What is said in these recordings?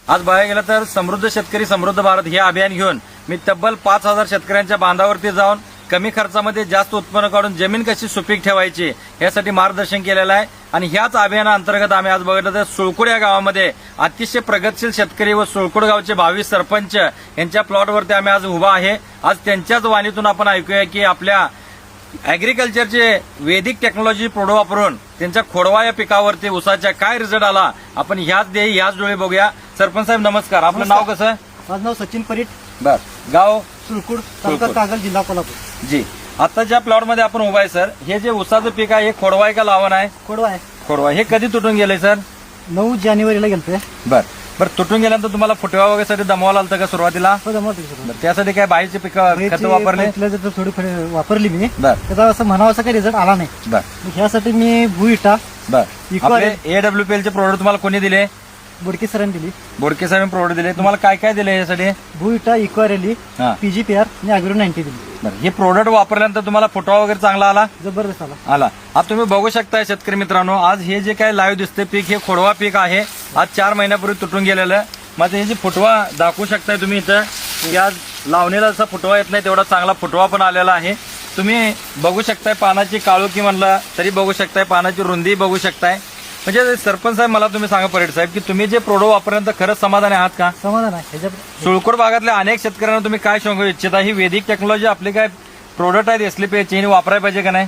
आज बघायला गेलं तर समृद्ध शेतकरी समृद्ध भारत हे अभियान घेऊन मी तब्बल 5,000 शेतकऱ्यांच्या बांधावरती जाऊन कमी खर्चामध्ये जास्त उत्पन्न काढून जमीन कशी सुपीक ठेवायची यासाठी मार्गदर्शन केलेलं आहे। आणि ह्याच अभियानाअंतर्गत आम्ही आज बघितलं तर सुळकुड या गावामध्ये अतिशय प्रगतशील शेतकरी व सुळकुड गावचे 22 सरपंच यांच्या प्लॉटवरती आम्ही आज उभा आहे। आज त्यांच्याच वाणीतून आपण ऐकूया की आपल्या ऍग्रिकल्चरचे वैदिक टेक्नॉलॉजी प्रोडक्ट वापरून त्यांच्या खोडवा या पिकावरती ऊसाच्या काय रिझल्ट आला आपण ह्याच डोळे बघूया। सरपंच साहेब नमस्कार, आपलं नाव कसं? माझं नाव सचिन परीट, बर, गाव सुळकुड, तालुका कागल, जिल्हा कोल्हापूर। जी, आता ज्या प्लॉट मध्ये आपण उभा आहे सर, हे जे ऊसाचं पीक आहे हे खोडवा आहे का लावण आहे? खोडवा आहे। खोडवा, हे कधी तुटून गेले सर? 9 जानेवारीला गेलतोय। बर, तुटून गेल्यानंतर तुम्हाला फुटवा वगैरे दमवावं लागतं का सुरुवातीला? बरं, त्यासाठी काय बाहेरचे पीक खत वापरले? थोडी वापरली मी, बर, त्याचा असं म्हणावं असं काही रिझल्ट आला नाही। बर, ह्यासाठी मी भुईटा, बर, आपले AWPL चे प्रोडक्ट तुम्हाला कोणी दिले? बोडके सरांनी दिली। बोडके साहेब प्रोडक्ट दिले, तुम्हाला काय काय दिले यासाठी? भुईटा, इक्वारेली, हा, PGPR आणि अॅग्रो 90 दिली। बरं, हे प्रोडक्ट वापरल्यानंतर तुम्हाला फुटवा वगैरे चांगला आला? जबरदस्त आला। आता तुम्ही बघू शकताय शेतकरी मित्रांनो, आज हे जे काय लाईव्ह दिसते पीक हे खोडवा पीक आहे। आज 4 महिन्यापूर्वी तुटून गेलेलं, माझं हे जे फुटवा दाखवू शकताय तुम्ही इथं की आज लावणीला जसा फुटवा येत नाही तेवढा चांगला फुटवा पण आलेला आहे। तुम्ही बघू शकताय पानाची काळोखी म्हणला तरी बघू शकताय, पानाची रुंदी बघू शकताय। म्हणजे सरपंच साहेब मला तुम्ही सांगा परेड साहेब की तुम्ही जे प्रोडक्ट वापरल्यानंतर खरंच समाधानी आहात का? समाधान आहे। ह्याच्यात सुळकुड भागातल्या अनेक शेतकऱ्यांना तुम्ही काय सांगू इच्छिता? ही वैदिक टेक्नॉलॉजी आपली काय प्रोडक्ट आहेत SLP वापरायला पाहिजे का नाही?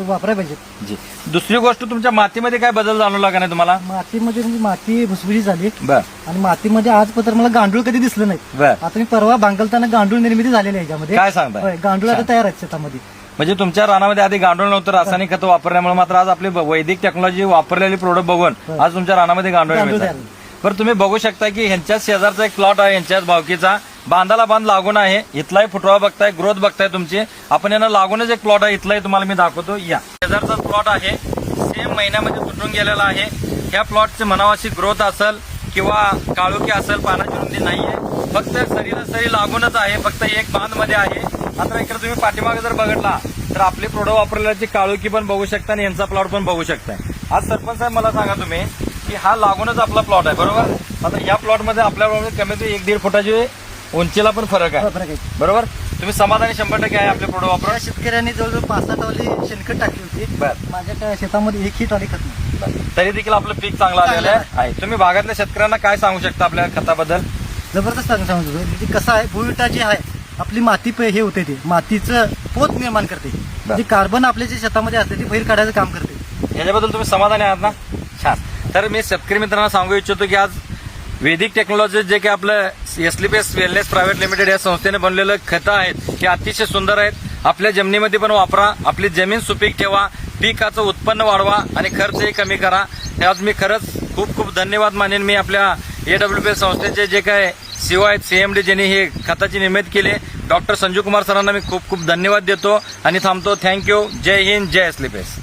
वापरायला पाहिजे। जी, दुसरी गोष्ट तुमच्या मातीमध्ये काय बदल जाणवला का नाही तुम्हाला? मातीमध्ये म्हणजे माती भुसभुशीत झाली। बर, आणि मातीमध्ये आजपर्यंत मला गांडूळ कधी दिसलं नाही। बर, आता मी परवा बांगलताना गांडूळ निर्मिती झालेली आहे ह्याच्यामध्ये। काय सांगताय? होय, गांडूळ आता तयार आहेत शेतामध्ये। म्हणजे तुमच्या रानामध्ये आधी गांडूळ नव्हतं, रासायनिक खतं वापरल्यामुळे मात्र आज आपली वैदिक टेक्नॉलॉजी वापरलेली प्रोडक्ट बघून आज तुमच्या रानामध्ये गांडूळ मिळतात। बरं, तुम्ही बघू शकता की ह्यांच्याच शेजारचा एक प्लॉट आहे, यांच्याच भावकीचा बांधाला बांध लागून आहे। इथलाही फुटवा बघताय, ग्रोथ बघताय तुमची। आपण यांना लागूनच एक प्लॉट आहे, इथलाही तुम्हाला मी दाखवतो। या शेजारचा प्लॉट आहे, सेम महिन्यामध्ये तुटून गेलेला आहे। ह्या प्लॉटची म्हणावं अशी ग्रोथ असेल किंवा काळोखी असेल, पानाची रुंदी नाहीये, फक्त सरीला सरी लागूनच आहे, फक्त एक बांध मध्ये आहे। आता इकडे तुम्ही पाठीमागे जर बघितला तर आपली प्रोडक्ट वापरल्याची काळोखी पण बघू शकता आणि यांचा प्लॉट पण बघू शकताय। आज सरपंच साहेब मला सांगा तुम्ही की हा लागूनच आपला प्लॉट आहे बरोबर? आता या प्लॉट मध्ये आपल्याला कमीत 1-1.5 फुटाची उंचीला पण फरक आहे बरोबर? तुम्ही समाधानी 100% आहे आपले प्रोडक्ट वापरून? शेतकऱ्यांनी जवळजवळ 5-7 वाली शेणखत टाकली होती। बरं, माझ्या शेतामध्ये एक ही टॉली खत नाही, तरी देखील आपलं पीक चांगलं आलेलं आहे। तुम्ही भागातल्या शेतकऱ्यांना काय सांगू शकता आपल्या खताबद्दल? जबरदस्त सांगतो। म्हणजे कसं आहे, भुईटा जी आहे आपली माती हे होते, ते मातीचं पोत निर्माण करते, म्हणजे कार्बन आपल्या जे शेतामध्ये असते ते बाहेर काढायचं काम करते। याच्याबद्दल तुम्ही समाधानी आहात ना? छान। तर मी शेतकरी मित्रांना सांगू इच्छितो की आज वैदिक टेक्नॉलॉजी जे काही आपलं SLP वेलनेस प्रायव्हेट लिमिटेड या संस्थेने बनलेलं खतं आहेत हे अतिशय सुंदर आहेत। आपल्या जमिनीमध्ये पण वापरा, आपली जमीन सुपीक ठेवा, पिकाचं उत्पन्न वाढवा आणि खर्चही कमी करा। आज मी खरंच खूप खूप धन्यवाद मानेन मी आपल्या AWPL संस्थेचे जे काय CEO आहेत, CMD ज्यांनी हे खताची निर्मिती केली, डॉक्टर संजू कुमार सरांना मी खूप खूप धन्यवाद देतो आणि थांबतो। थँक्यू। जय हिंद, जय SLP।